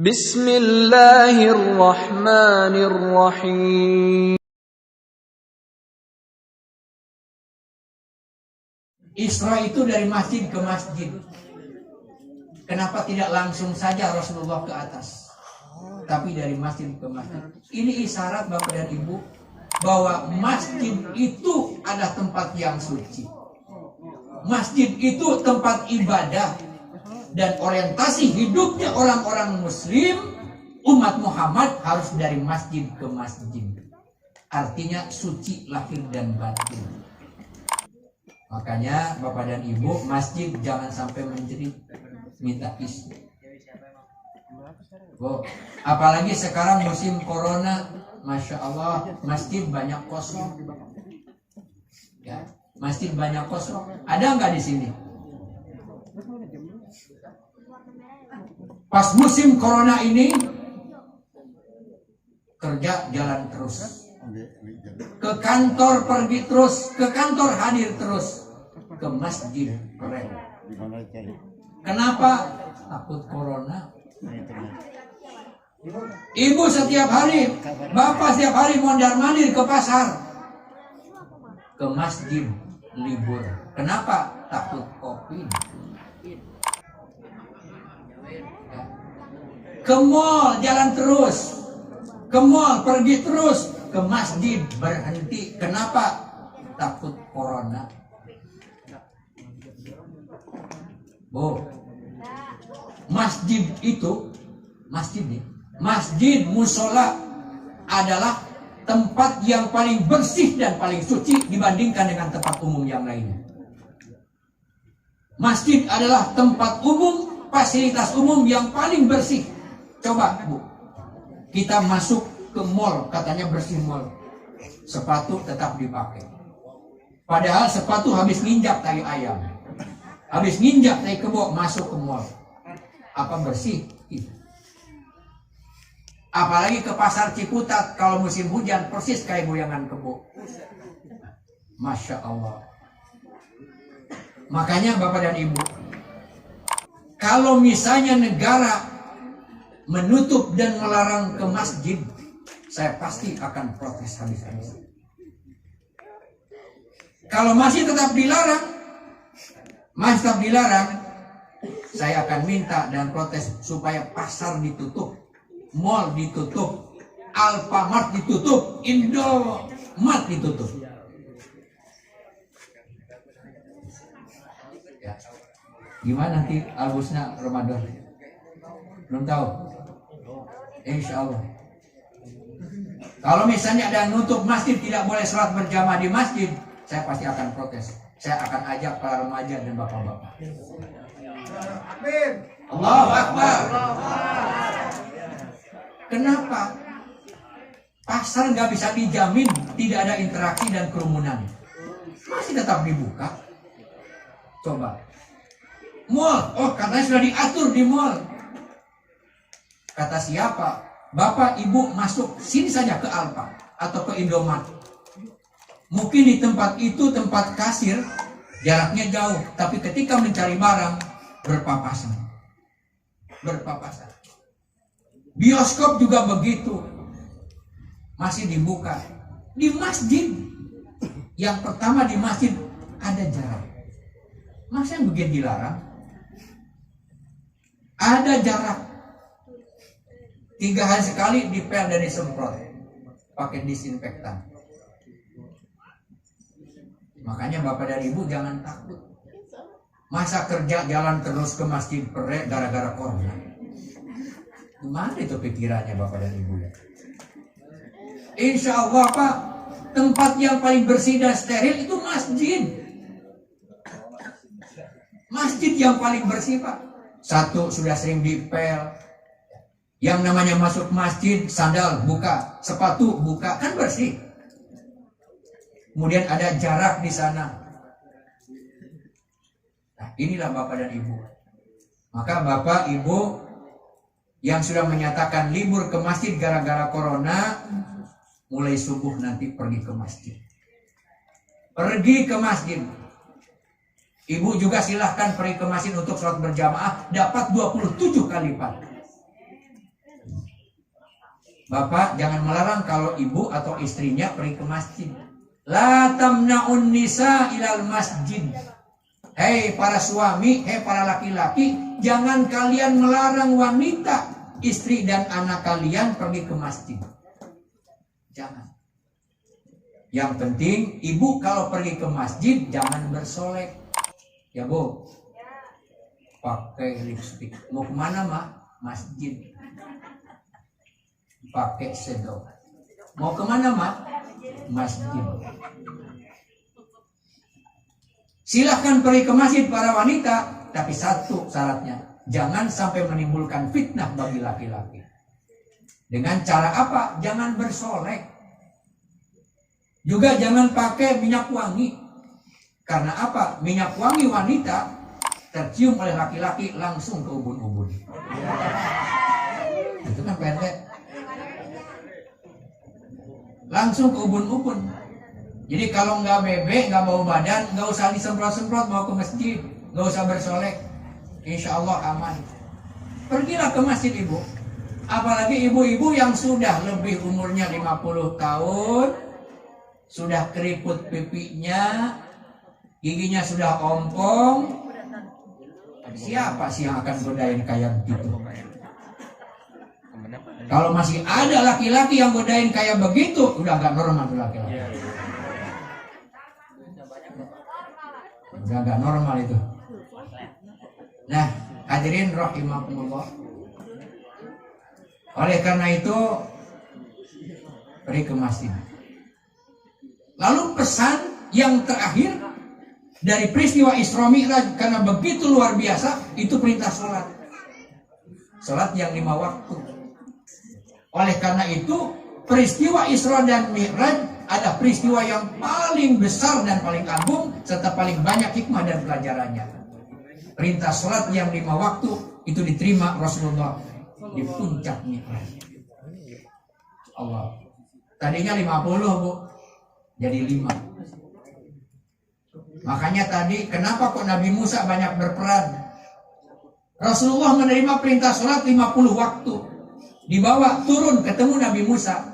Bismillahirrahmanirrahim. Isra itu dari masjid ke masjid. Kenapa tidak langsung saja Rasulullah ke atas, tapi dari masjid ke masjid? Ini isyarat Bapak dan Ibu bahwa masjid itu adalah tempat yang suci. Masjid itu tempat ibadah dan orientasi hidupnya orang-orang Muslim, umat Muhammad harus dari masjid ke masjid. Artinya suci lahir dan batin. Makanya Bapak dan Ibu, masjid jangan sampai menjerit minta isi. Apalagi sekarang musim corona, Masya Allah, masjid banyak kosong. Ya, masjid banyak kosong. Ada nggak di sini? Pas musim corona ini, kerja jalan terus. Ke kantor pergi terus, ke kantor hadir terus, ke masjid keren. Kenapa? Takut corona. Ibu setiap hari, bapak setiap hari mondar-mandir ke pasar, ke masjid libur. Kenapa? Takut COVID. Ke mall jalan terus, ke mall pergi terus, ke masjid berhenti. Kenapa? Takut corona. Masjid itu, masjid musola adalah tempat yang paling bersih dan paling suci dibandingkan dengan tempat umum yang lainnya. Masjid adalah tempat umum, fasilitas umum yang paling bersih. Coba Bu, kita masuk ke mall, katanya bersih mall, sepatu tetap dipakai. Padahal sepatu habis nginjak tai ayam, habis nginjak tai kebo, masuk ke mall. Apa bersih? Apalagi ke pasar Ciputat kalau musim hujan, persis kayak goyangan kebo. Masya Allah. Makanya Bapak dan Ibu, kalau misalnya negara menutup dan melarang ke masjid, saya pasti akan protes habis-habisan. Kalau masih tetap dilarang, saya akan minta dan protes supaya pasar ditutup, mall ditutup, Alfamart ditutup, Indomart ditutup. Ya. Gimana nanti albusnya Ramadan? Belum tahu. Insya Allah. Kalau misalnya ada yang nutup masjid, tidak boleh sholat berjamaah di masjid, saya pasti akan protes. Saya akan ajak para remaja dan bapak-bapak. Allahu Akbar. Kenapa? Pasar nggak bisa dijamin tidak ada interaksi dan kerumunan, masih tetap dibuka. Coba. Mall, katanya sudah diatur di mall. Kata siapa? Bapak ibu masuk sini saja ke Alfa atau ke Indomart. Mungkin di tempat itu tempat kasir jaraknya jauh, tapi ketika mencari barang berpapasan. Bioskop juga begitu, masih dibuka. Di masjid, yang pertama di masjid ada jarak. Masa yang begini dilarang? Ada jarak. 3 hari sekali dipel dan disemprot pakai disinfektan. Makanya Bapak dan Ibu jangan takut. Masa kerja jalan terus ke masjid perek gara-gara corona? Gimana itu pikirannya Bapak dan Ibu? Insya Allah Pak, tempat yang paling bersih dan steril itu masjid. Masjid yang paling bersih Pak. Satu, sudah sering dipel. Yang namanya masuk masjid, sandal buka, sepatu buka, kan bersih. Kemudian ada jarak di sana. Nah, inilah Bapak dan Ibu. Maka Bapak, Ibu yang sudah menyatakan libur ke masjid gara-gara corona, mulai subuh nanti pergi ke masjid. Pergi ke masjid. Ibu juga silahkan pergi ke masjid untuk sholat berjamaah, dapat 27 kali lipat. Bapak jangan melarang kalau ibu atau istrinya pergi ke masjid. La tamna'un nisa ilal masjid. Hei para suami, hei para laki-laki, jangan kalian melarang wanita, istri dan anak kalian pergi ke masjid. Jangan. Yang penting ibu kalau pergi ke masjid jangan bersolek. Ya Bu. Pakai lipstick. Mau kemana mah? Masjid. Pakai sedok. Mau kemana mah? Masjid. Silahkan pergi ke masjid para wanita, tapi satu syaratnya, jangan sampai menimbulkan fitnah bagi laki-laki. Dengan cara apa? Jangan bersolek. Juga jangan pakai minyak wangi. Karena apa? Minyak wangi wanita tercium oleh laki-laki langsung ke ubun-ubun. Itu kan PRT. Langsung ke ubun-ubun. Jadi kalau nggak bebek, nggak bau badan, nggak usah disemprot-semprot mau ke masjid, nggak usah bersolek, insya Allah aman. Pergilah ke masjid ibu, apalagi ibu-ibu yang sudah lebih umurnya 50 tahun, sudah keriput pipinya, giginya sudah ompong. Siapa sih yang akan godain kayak begitu? Kalau masih ada laki-laki yang godain kayak begitu, udah nggak normal tuh laki-laki. Udah gak normal itu. Nah, hadirin rahimakumullah. Oleh karena itu pergi ke masjid. Lalu pesan yang terakhir dari peristiwa Isra Mi'raj karena begitu luar biasa, itu perintah sholat. Sholat yang 5 waktu. Oleh karena itu peristiwa Isra dan Mi'raj ada peristiwa yang paling besar dan paling agung serta paling banyak hikmah dan pelajarannya. Perintah sholat yang 5 waktu itu diterima Rasulullah di puncak Mi'raj. Allah. Tadinya 50 Bu, jadi 5. Makanya tadi kenapa kok Nabi Musa banyak berperan? Rasulullah menerima perintah sholat 50 waktu. Dibawa turun ketemu Nabi Musa.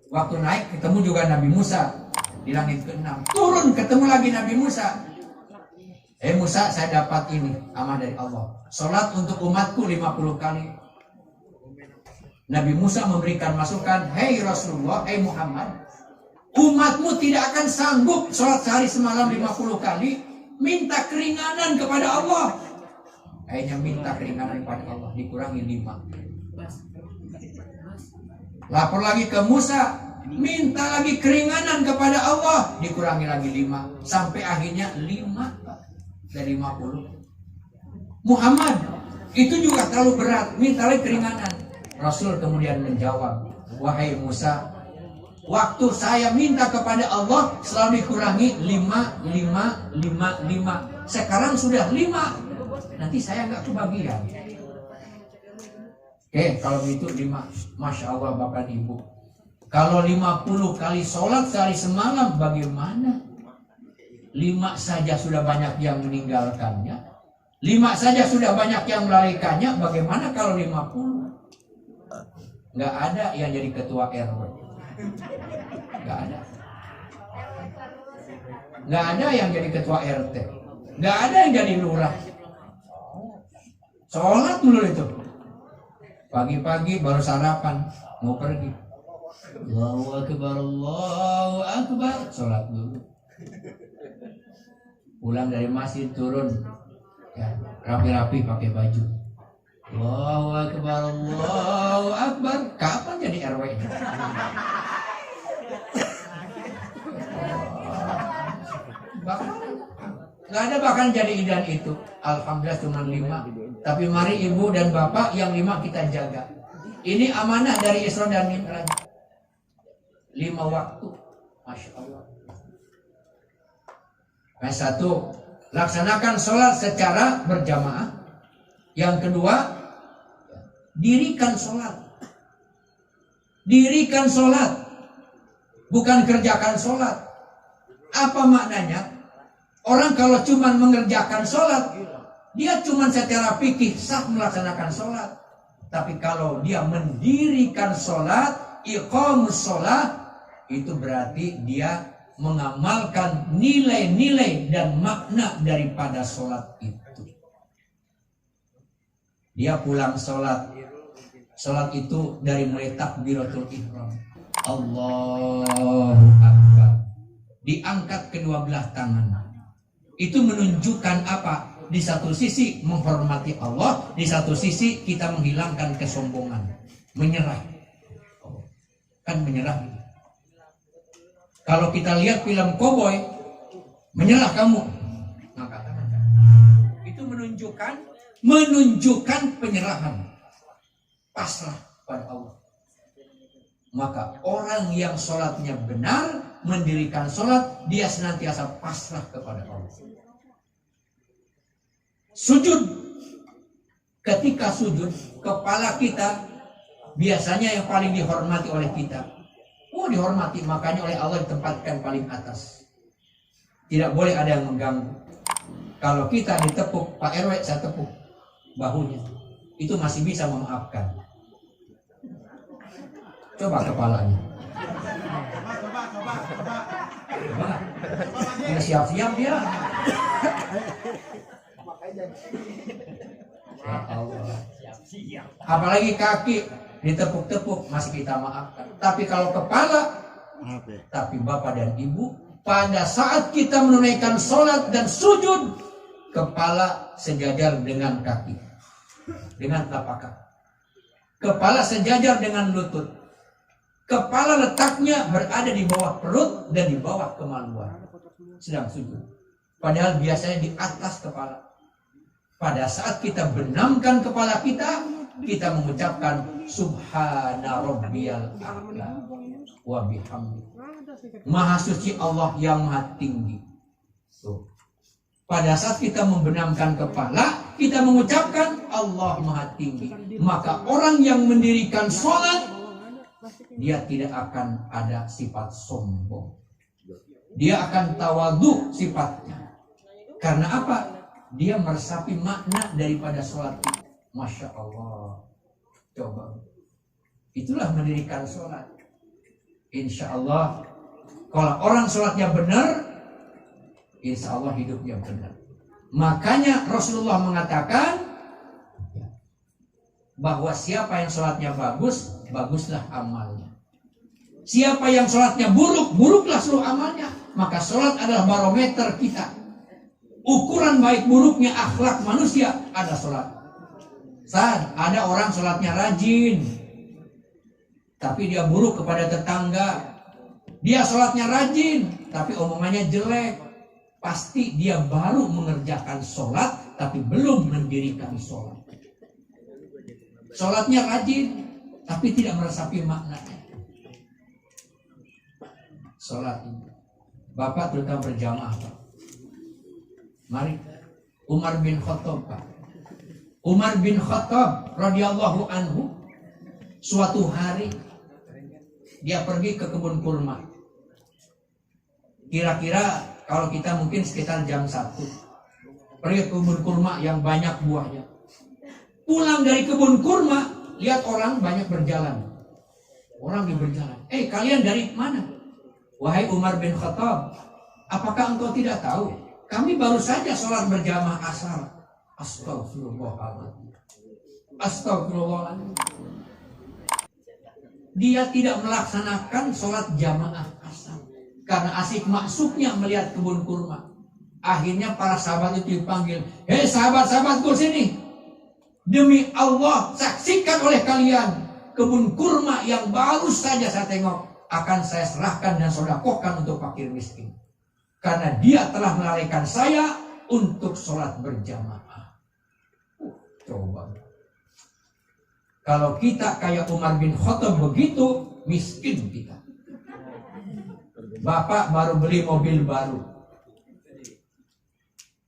Waktu naik ketemu juga Nabi Musa di langit ke-6. Turun ketemu lagi Nabi Musa. Musa, saya dapat ini amanah dari Allah. Salat untuk umatku 50 kali. Nabi Musa memberikan masukan, "Hei Rasulullah, hei Muhammad, umatmu tidak akan sanggup salat sehari semalam 50 kali. Minta keringanan kepada Allah." Akhirnya minta keringanan kepada Allah, dikurangi 5. Lapor lagi ke Musa, minta lagi keringanan kepada Allah, dikurangi lagi 5, sampai akhirnya 5 dari 50. Muhammad, itu juga terlalu berat, minta lagi keringanan. Rasul kemudian menjawab, "Wahai Musa, waktu saya minta kepada Allah selalu dikurangi 5, 5, 5, 5. Sekarang sudah 5, nanti saya nggak kebagian." Oke, kalau begitu 5. Masya Allah Bapak Ibu. Kalau 50 kali sholat sehari semalam bagaimana? 5 saja sudah banyak yang meninggalkannya. 5 saja sudah banyak yang melarikannya. Bagaimana kalau 50? Nggak ada yang jadi ketua RW. Nggak ada. Nggak ada yang jadi ketua RT. Nggak ada yang jadi lurah. Sholat dulu itu. Pagi-pagi baru sarapan, mau pergi. Allahu Akbar, Allahu Akbar. Sholat dulu. Pulang dari masjid turun, ya, rapi-rapi pakai baju. Allahu Akbar, Allahu Akbar. Kapan jadi RW? Nggak ada bahkan jadi idan itu. Alhamdulillah cuma 5. Tapi mari ibu dan bapak yang 5 kita jaga. Ini amanah dari Isra dan Mi'raj. 5 waktu. Masya Allah. Yang 1, laksanakan sholat secara berjamaah. Yang kedua, dirikan sholat. Dirikan sholat. Bukan kerjakan sholat. Apa maknanya? Orang kalau cuma mengerjakan sholat, dia cuma secara fikih sah melaksanakan sholat. Tapi kalau dia mendirikan sholat, iqamus sholat, itu berarti dia mengamalkan nilai-nilai dan makna daripada sholat itu. Dia pulang sholat. Sholat itu dari mulai takbiratul ihram, Allahu Akbar, diangkat kedua belah tangan. Itu menunjukkan apa? Di satu sisi menghormati Allah, di satu sisi kita menghilangkan kesombongan, menyerah. Kan menyerah. Kalau kita lihat film koboi, menyerah kamu, maka itu menunjukkan penyerahan, pasrah pada Allah. Maka orang yang sholatnya benar, mendirikan sholat, dia senantiasa pasrah kepada Allah. Sujud, ketika sujud, kepala kita biasanya yang paling dihormati oleh kita. Dihormati, makanya oleh Allah ditempatkan paling atas. Tidak boleh ada yang mengganggu. Kalau kita ditepuk, Pak RW saya tepuk bahunya, itu masih bisa memaafkan. Coba kepalanya. Coba. Ya, siap-siap dia. Ya Allah. Apalagi kaki ditepuk-tepuk masih kita maafkan. Tapi kalau kepala, tapi bapak dan ibu, pada saat kita menunaikan sholat dan sujud, kepala sejajar dengan kaki, dengan telapak kaki. Kepala sejajar dengan lutut. Kepala letaknya berada di bawah perut dan di bawah kemaluan. Sedang sujud. Padahal biasanya di atas kepala. Pada saat kita benamkan kepala kita, kita mengucapkan Subhana Rabbiyal A'la wa bihamdi. Maha suci Allah yang maha tinggi. Tuh. Pada saat kita membenamkan kepala, kita mengucapkan Allah maha tinggi. Maka orang yang mendirikan sholat, dia tidak akan ada sifat sombong. Dia akan tawadhu sifatnya. Karena apa? Dia meresapi makna daripada sholat itu. Masya Allah. Coba. Itulah mendirikan sholat. Insya Allah, kalau orang sholatnya benar, insya Allah hidupnya benar. Makanya Rasulullah mengatakan bahwa siapa yang sholatnya bagus, baguslah amalnya. Siapa yang sholatnya buruk, buruklah seluruh amalnya. Maka sholat adalah barometer kita. Ukuran baik buruknya akhlak manusia ada sholat. Saat ada orang sholatnya rajin, tapi dia buruk kepada tetangga. Dia sholatnya rajin, tapi omongannya jelek. Pasti dia baru mengerjakan sholat, tapi belum mendirikan sholat. Sholatnya rajin, tapi tidak meresapi maknanya. Sholat ini, Bapak terutama berjamaah, Pak. Mari, Umar bin Khattab, Pak. Umar bin Khattab radhiyallahu anhu, suatu hari dia pergi ke kebun kurma. Kira-kira kalau kita mungkin sekitar jam 1. Pergi ke kebun kurma yang banyak buahnya. Pulang dari kebun kurma, lihat orang banyak berjalan. Orang yang berjalan. Kalian dari mana? Wahai Umar bin Khattab, apakah engkau tidak tahu? Kami baru saja sholat berjamaah asar. Astagfirullahaladzim. Astagfirullahaladzim. Dia tidak melaksanakan sholat jamaah asar karena asik masuknya melihat kebun kurma. Akhirnya para sahabat itu dipanggil. Hei sahabat-sahabatku sini. Demi Allah, saksikan oleh kalian kebun kurma yang baru saja saya tengok akan saya serahkan dan sedekahkan untuk fakir miskin. Karena dia telah melalaikan saya untuk sholat berjamaah. Coba. Kalau kita kayak Umar bin Khattab begitu, miskin kita. Bapak baru beli mobil baru.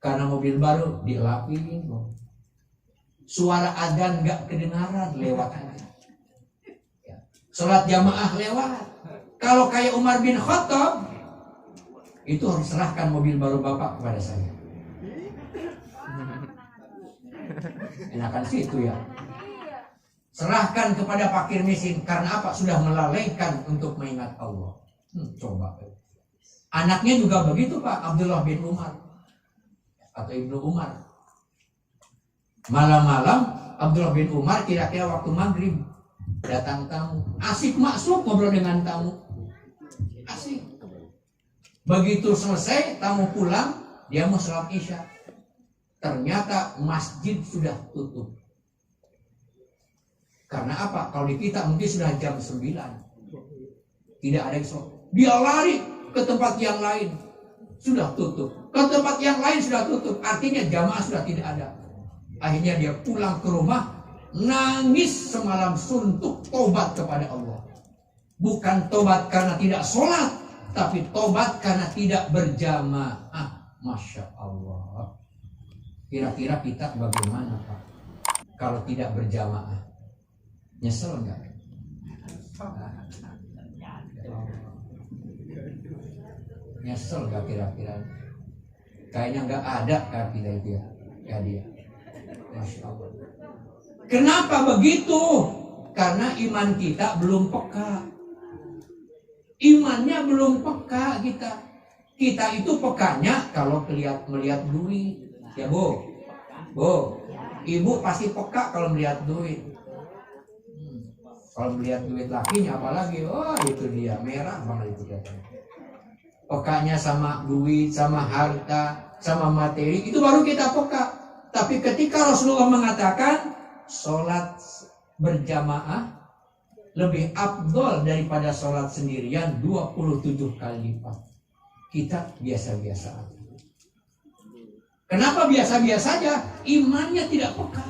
Karena mobil baru dilapin. Suara adzan gak kedengaran, lewat aja. Sholat jamaah lewat. Kalau kayak Umar bin Khattab, itu harus serahkan mobil baru Bapak kepada saya. Enakan sih itu ya. Serahkan kepada fakir miskin. Karena apa? Sudah melalaikan untuk mengingat Allah. Coba. Anaknya juga begitu Pak, Abdullah bin Umar atau Ibnu Umar. Malam-malam Abdullah bin Umar kira-kira waktu maghrib datang tamu. Asik masuk ngobrol dengan tamu. Asik. Begitu selesai tamu pulang, dia mau sholat isya. Ternyata masjid sudah tutup. Karena apa? Kalau di kita mungkin sudah jam 9. Tidak ada yang sholat. Dia lari ke tempat yang lain. Sudah tutup. Ke tempat yang lain sudah tutup. Artinya jamaah sudah tidak ada. Akhirnya dia pulang ke rumah. Nangis semalam suntuk. Tobat kepada Allah. Bukan tobat karena tidak sholat. Tapi tobat karena tidak berjamaah. Masya Allah. Kira-kira kita bagaimana Pak? Kalau tidak berjamaah. Nyesel enggak? Nyesel enggak kira-kira? Kayaknya enggak ada kita itu ya. Ya dia. Masya Allah. Kenapa begitu? Karena iman kita belum peka. Imannya belum peka kita. Kita itu pekanya kalau melihat duit. Ya Bu. Ibu pasti peka kalau melihat duit. Kalau melihat duit lakinya apalagi, oh itu dia merah banget itu katanya. Pekanya sama duit, sama harta, sama materi, itu baru kita peka. Tapi ketika Rasulullah mengatakan sholat berjamaah lebih afdol daripada sholat sendirian 27 kali lipat. Kita biasa-biasa aja. Kenapa biasa-biasa aja? Imannya tidak peka.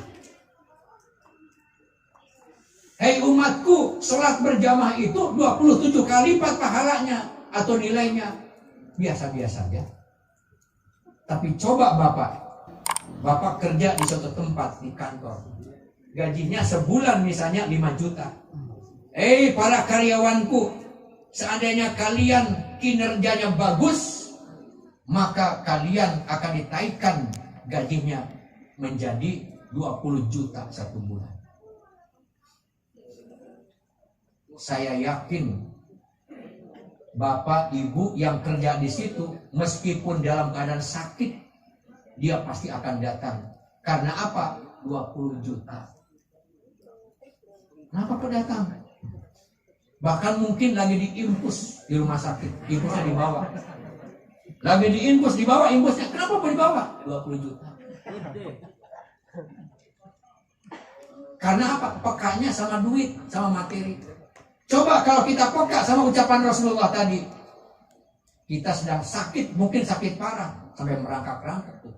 Hei umatku, sholat berjamaah itu 27 kali lipat pahalanya atau nilainya. Biasa-biasa aja. Tapi coba Bapak kerja di suatu tempat di kantor. Gajinya sebulan misalnya 5 juta. Hei para karyawanku, seandainya kalian kinerjanya bagus, maka kalian akan ditaikkan gajinya menjadi 20 juta satu bulan. Saya yakin Bapak Ibu yang kerja di situ meskipun dalam keadaan sakit dia pasti akan datang. Karena apa? 20 juta. Kenapa kok datang? Bahkan mungkin lagi diinfus di rumah sakit, infusnya dibawa. Lagi diinfus dibawa infusnya. Kenapa mau dibawa? 20 juta. Karena apa? Pekanya sama duit, sama materi. Coba kalau kita peka sama ucapan Rasulullah tadi. Kita sedang sakit, mungkin sakit parah. Sampai merangkak-rangkak tuh.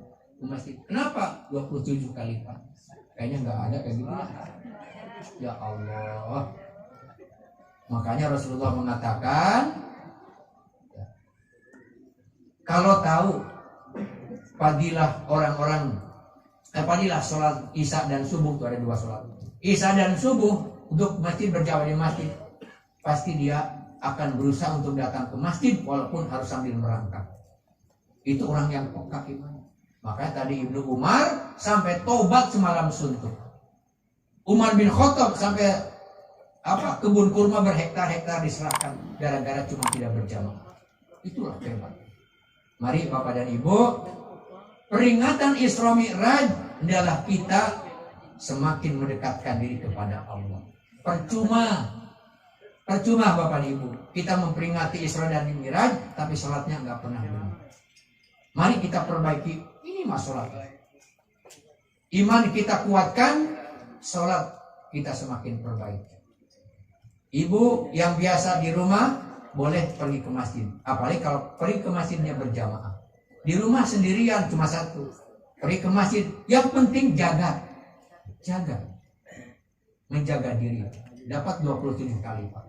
Kenapa? 27 kali lipat. Kayaknya nggak ada kayak gitu. Ya Allah. Makanya Rasulullah mengatakan, kalau tahu fadilah orang-orang, fadilah sholat isya dan subuh, itu ada 2 sholat. Isya dan subuh untuk masjid berjamaah di masjid. Pasti dia akan berusaha untuk datang ke masjid walaupun harus sambil merangkak. Itu orang yang peka iman. Makanya tadi Ibnu Umar sampai tobat semalam suntuk. Umar bin Khattab sampai kebun kurma berhektar-hektar diserahkan gara-gara cuma tidak berjamaah. Itulah hebat. Mari Bapak dan Ibu, peringatan Isra Mi'raj adalah kita semakin mendekatkan diri kepada Allah. Percuma Bapak dan Ibu, kita memperingati Isra dan Mi'raj tapi sholatnya nggak pernah benar. Mari kita perbaiki ini masalah. Iman kita kuatkan, sholat kita semakin perbaiki. Ibu yang biasa di rumah boleh pergi ke masjid. Apalagi kalau pergi ke masjidnya berjamaah. Di rumah sendirian cuma satu. Pergi ke masjid. Yang penting jaga. Menjaga diri. Dapat 27 kali Pak.